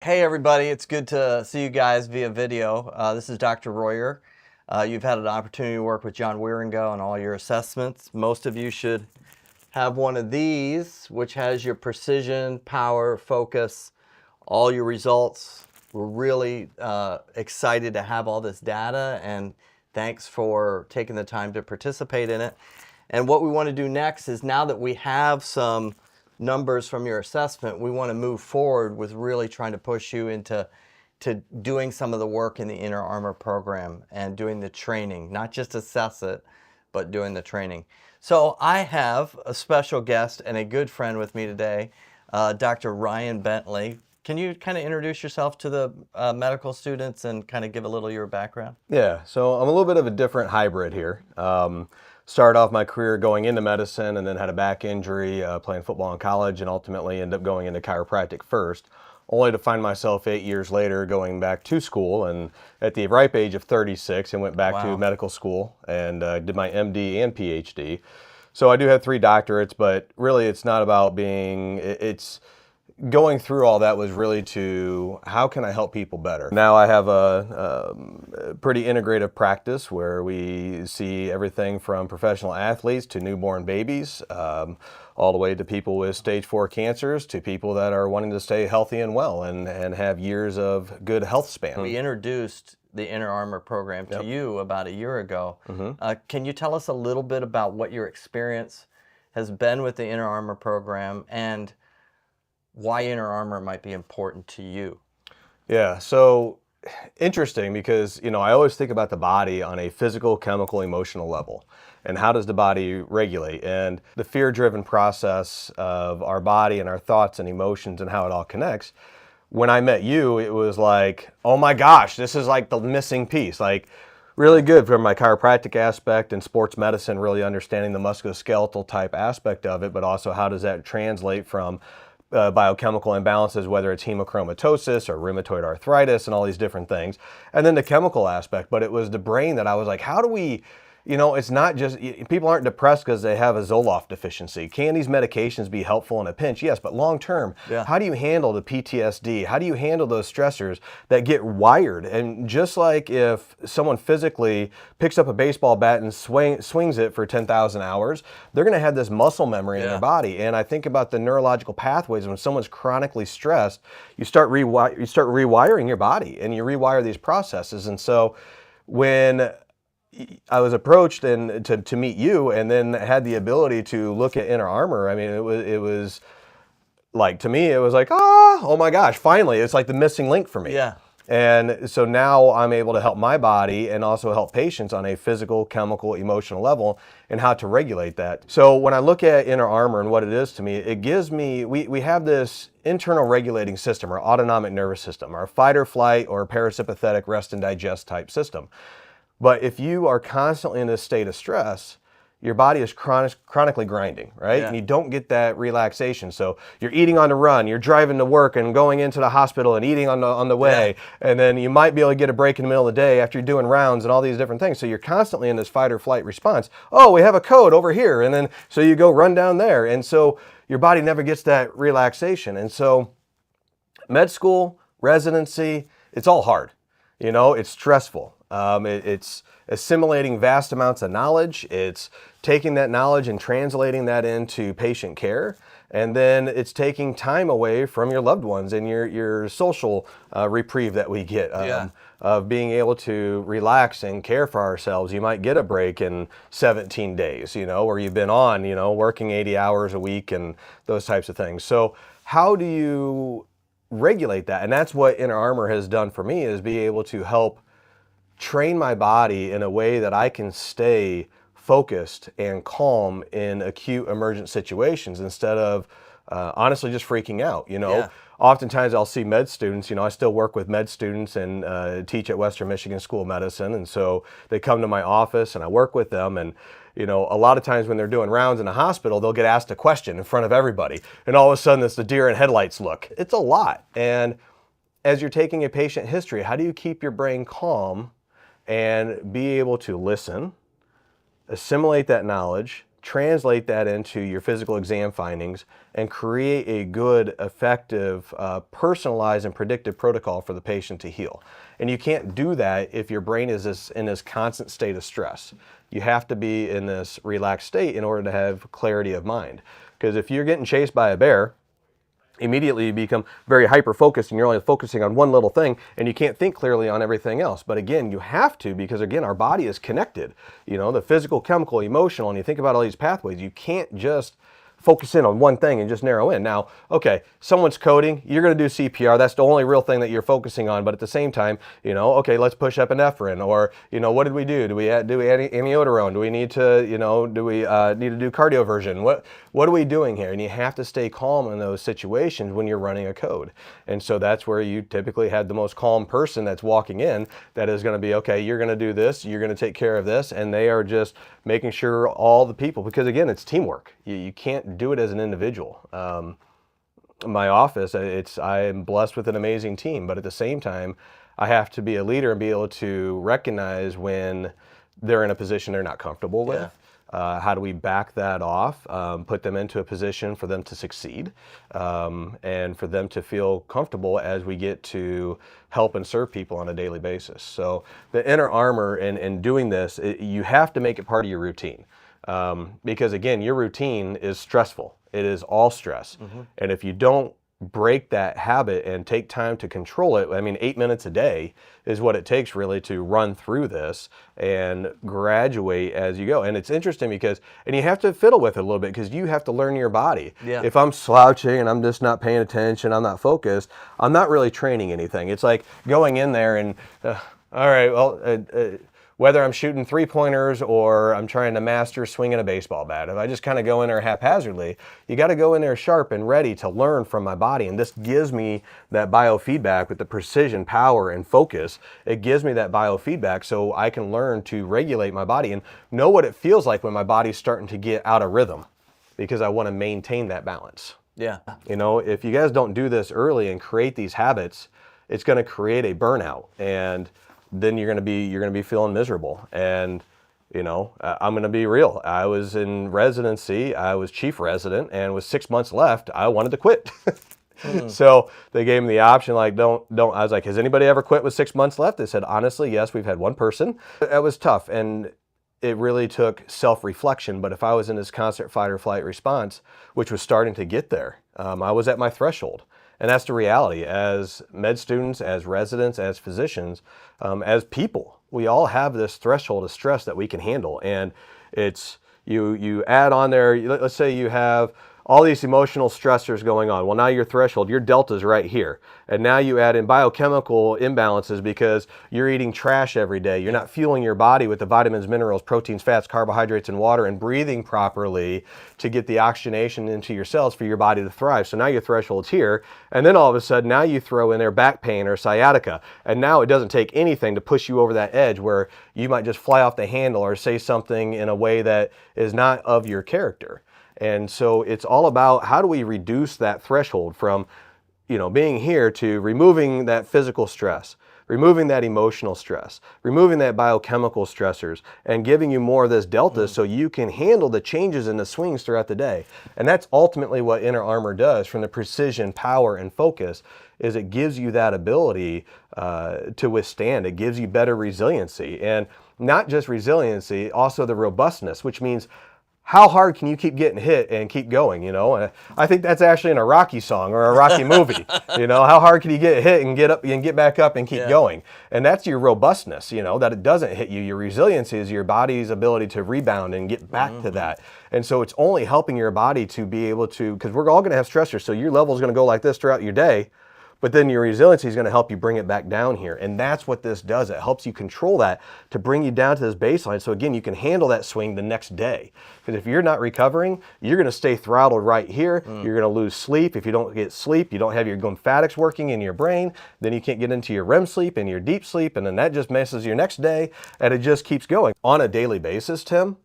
Hey everybody, it's good to see you guys via video. This is Dr. Royer. You've had an opportunity to work with John Wieringo on all your assessments. Most of you should have one of these, which has your precision, power, focus, all your results. We're really excited to have all this data, and thanks for taking the time to participate in it. And what we want to do next is, now that we have some numbers from your assessment, we want to move forward with really trying to push you into doing some of the work in the Inner Armor program and doing the training, not just assess it, but doing the training. So I have a special guest and a good friend with me today, Dr. Ryan Bentley. Can you kind of introduce yourself to the medical students and kind of give a little of your background? Yeah, so I'm a little bit of a different hybrid here. Started off my career going into medicine and then had a back injury playing football in college, and ultimately ended up going into chiropractic first, only to find myself 8 years later going back to school, and at the ripe age of 36 and went back to medical school and did my MD and PhD. So I do have 3 doctorates, but really it's not about it's going through all that was really to how can I help people better. Now I have a pretty integrative practice where we see everything from professional athletes to newborn babies, all the way to people with stage 4 cancers, to people that are wanting to stay healthy and well and have years of good health span. We introduced the Inner Armor program to you about a year ago. Can you tell us a little bit about what your experience has been with the Inner Armor program and why Inner Armor might be important to you? Yeah, so interesting, because I always think about the body on a physical, chemical, emotional level, and how does the body regulate, and the fear-driven process of our body and our thoughts and emotions and how it all connects. When I met you, it was like, oh my gosh, this is like the missing piece. Like, really good from my chiropractic aspect and sports medicine, really understanding the musculoskeletal type aspect of it, but also how does that translate from biochemical imbalances, whether it's hemochromatosis or rheumatoid arthritis and all these different things. And then the chemical aspect, but it was the brain that I was like, how do we, it's not just, people aren't depressed because they have a Zoloft deficiency. Can these medications be helpful in a pinch? Yes, but long term, how do you handle the PTSD? How do you handle those stressors that get wired? And just like if someone physically picks up a baseball bat and swings it for 10,000 hours, they're going to have this muscle memory in their body. And I think about the neurological pathways. When someone's chronically stressed, you start rewiring your body, and you rewire these processes. And so when I was approached and to meet you, and then had the ability to look at Inner Armor, I mean, it was like, to me, it was like, oh my gosh, finally, it's like the missing link for me. Yeah. And so now I'm able to help my body and also help patients on a physical, chemical, emotional level, and how to regulate that. So when I look at Inner Armor and what it is to me, it gives me, we have this internal regulating system, our autonomic nervous system, our fight or flight or parasympathetic rest and digest type system. But if you are constantly in this state of stress, your body is chronically grinding, right? And you don't get that relaxation. So you're eating on the run, you're driving to work and going into the hospital and eating on the way. And then you might be able to get a break in the middle of the day after you're doing rounds and all these different things. So you're constantly in this fight or flight response. Oh, we have a code over here. And then so you go run down there. And so your body never gets that relaxation. And so med school, residency, it's all hard. It's stressful. It's assimilating vast amounts of knowledge. It's taking that knowledge and translating that into patient care. And then it's taking time away from your loved ones and your social reprieve that we get of being able to relax and care for ourselves. You might get a break in 17 days, where you've been on, working 80 hours a week and those types of things. So how do you regulate that? And that's what Inner Armor has done for me, is be able to help train my body in a way that I can stay focused and calm in acute emergent situations, instead of honestly just freaking out. Oftentimes I'll see med students, I still work with med students and teach at Western Michigan School of Medicine. And so they come to my office and I work with them, and a lot of times when they're doing rounds in a hospital, they'll get asked a question in front of everybody, and all of a sudden it's the deer in headlights look. It's a lot. And as you're taking a patient history, how do you keep your brain calm and be able to listen, assimilate that knowledge, translate that into your physical exam findings, and create a good, effective, personalized and predictive protocol for the patient to heal. And you can't do that if your brain is in this constant state of stress. You have to be in this relaxed state in order to have clarity of mind. Because if you're getting chased by a bear, immediately you become very hyper-focused and you're only focusing on one little thing and you can't think clearly on everything else. But again, you have to, because again, our body is connected. You know, the physical, chemical, emotional, and you think about all these pathways, you can't just focus in on one thing and just narrow in. Now, okay, someone's coding, you're going to do CPR. That's the only real thing that you're focusing on. But at the same time, you know, okay, let's push epinephrine, or, you know, what did we do? Do we amiodarone? Do we need to, you know, do we need to do cardioversion? What are we doing here? And you have to stay calm in those situations when you're running a code. And so that's where you typically have the most calm person that's walking in that is going to be, okay, you're going to do this, you're going to take care of this, and they are just making sure all the people, because again, it's teamwork. You can't do it as an individual. My office, I am blessed with an amazing team, but at the same time, I have to be a leader and be able to recognize when they're in a position they're not comfortable with. Yeah. How do we back that off, put them into a position for them to succeed, and for them to feel comfortable as we get to help and serve people on a daily basis. So the inner armor in doing this, you have to make it part of your routine. Because again, your routine is stressful. It is all stress. Mm-hmm. And if you don't break that habit and take time to control it, I mean, 8 minutes a day is what it takes really to run through this and graduate as you go. And it's interesting because, and you have to fiddle with it a little bit because you have to learn your body. Yeah. If I'm slouching and I'm just not paying attention, I'm not focused, I'm not really training anything. It's like going in there and, all right, well, whether I'm shooting 3-pointers or I'm trying to master swinging a baseball bat, if I just kind of go in there haphazardly, you got to go in there sharp and ready to learn from my body. And this gives me that biofeedback with the precision, power, and focus. It gives me that biofeedback so I can learn to regulate my body and know what it feels like when my body's starting to get out of rhythm, because I want to maintain that balance. Yeah. You know, if you guys don't do this early and create these habits, it's going to create a burnout, and then you're going to be feeling miserable. And, you know, I'm going to be real. I was in residency. I was chief resident, and with 6 months left, I wanted to quit. So they gave me the option, like, don't. I was like, has anybody ever quit with 6 months left? They said, honestly, yes, we've had one person. That was tough. And it really took self-reflection. But if I was in this constant fight or flight response, which was starting to get there, I was at my threshold. And that's the reality. As med students, as residents, as physicians, as people, we all have this threshold of stress that we can handle. And it's, you add on there, let's say you have all these emotional stressors going on. Well, now your threshold, your delta is right here. And now you add in biochemical imbalances because you're eating trash every day. You're not fueling your body with the vitamins, minerals, proteins, fats, carbohydrates, and water, and breathing properly to get the oxygenation into your cells for your body to thrive. So now your threshold's here. And then all of a sudden, now you throw in there back pain or sciatica. And now it doesn't take anything to push you over that edge where you might just fly off the handle or say something in a way that is not of your character. And so it's all about how do we reduce that threshold from, you know, being here to removing that physical stress, removing that emotional stress, removing that biochemical stressors, and giving you more of this delta so you can handle the changes and the swings throughout the day. And that's ultimately what Inner Armor does from the precision, power, and focus, is it gives you that ability to withstand. It gives you better resiliency. And not just resiliency, also the robustness, which means how hard can you keep getting hit and keep going, you know? And I think that's actually in a Rocky song or a Rocky movie. You know, how hard can you get hit and get up and get back up and keep going? And that's your robustness, you know, that it doesn't hit you. Your resiliency is your body's ability to rebound and get back to that. And so it's only helping your body to be able to, because we're all going to have stressors. So your level is going to go like this throughout your day. But then your resiliency is going to help you bring it back down here. And that's what this does. It helps you control that to bring you down to this baseline. So again, you can handle that swing the next day. Because if you're not recovering, you're going to stay throttled right here. You're going to lose sleep. If you don't get sleep, you don't have your lymphatics working in your brain. Then you can't get into your REM sleep and your deep sleep. And then that just messes your next day. And it just keeps going. On a daily basis, Tim,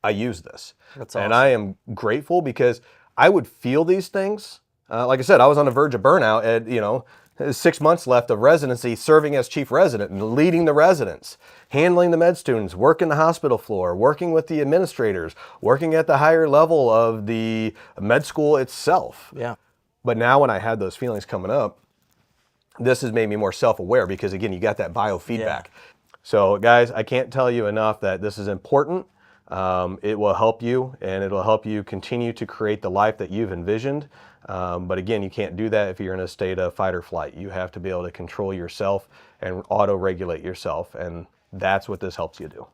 I use this. That's awesome. And I am grateful because I would feel these things. Like I said, I was on the verge of burnout at, you know, 6 months left of residency serving as chief resident and leading the residents, handling the med students, working the hospital floor, working with the administrators, working at the higher level of the med school itself. Yeah. But now when I had those feelings coming up, this has made me more self-aware because, again, you got that biofeedback. Yeah. So, guys, I can't tell you enough that this is important. It will help you, and it'll help you continue to create the life that you've envisioned. But again, you can't do that if you're in a state of fight or flight. You have to be able to control yourself and auto-regulate yourself, and that's what this helps you do.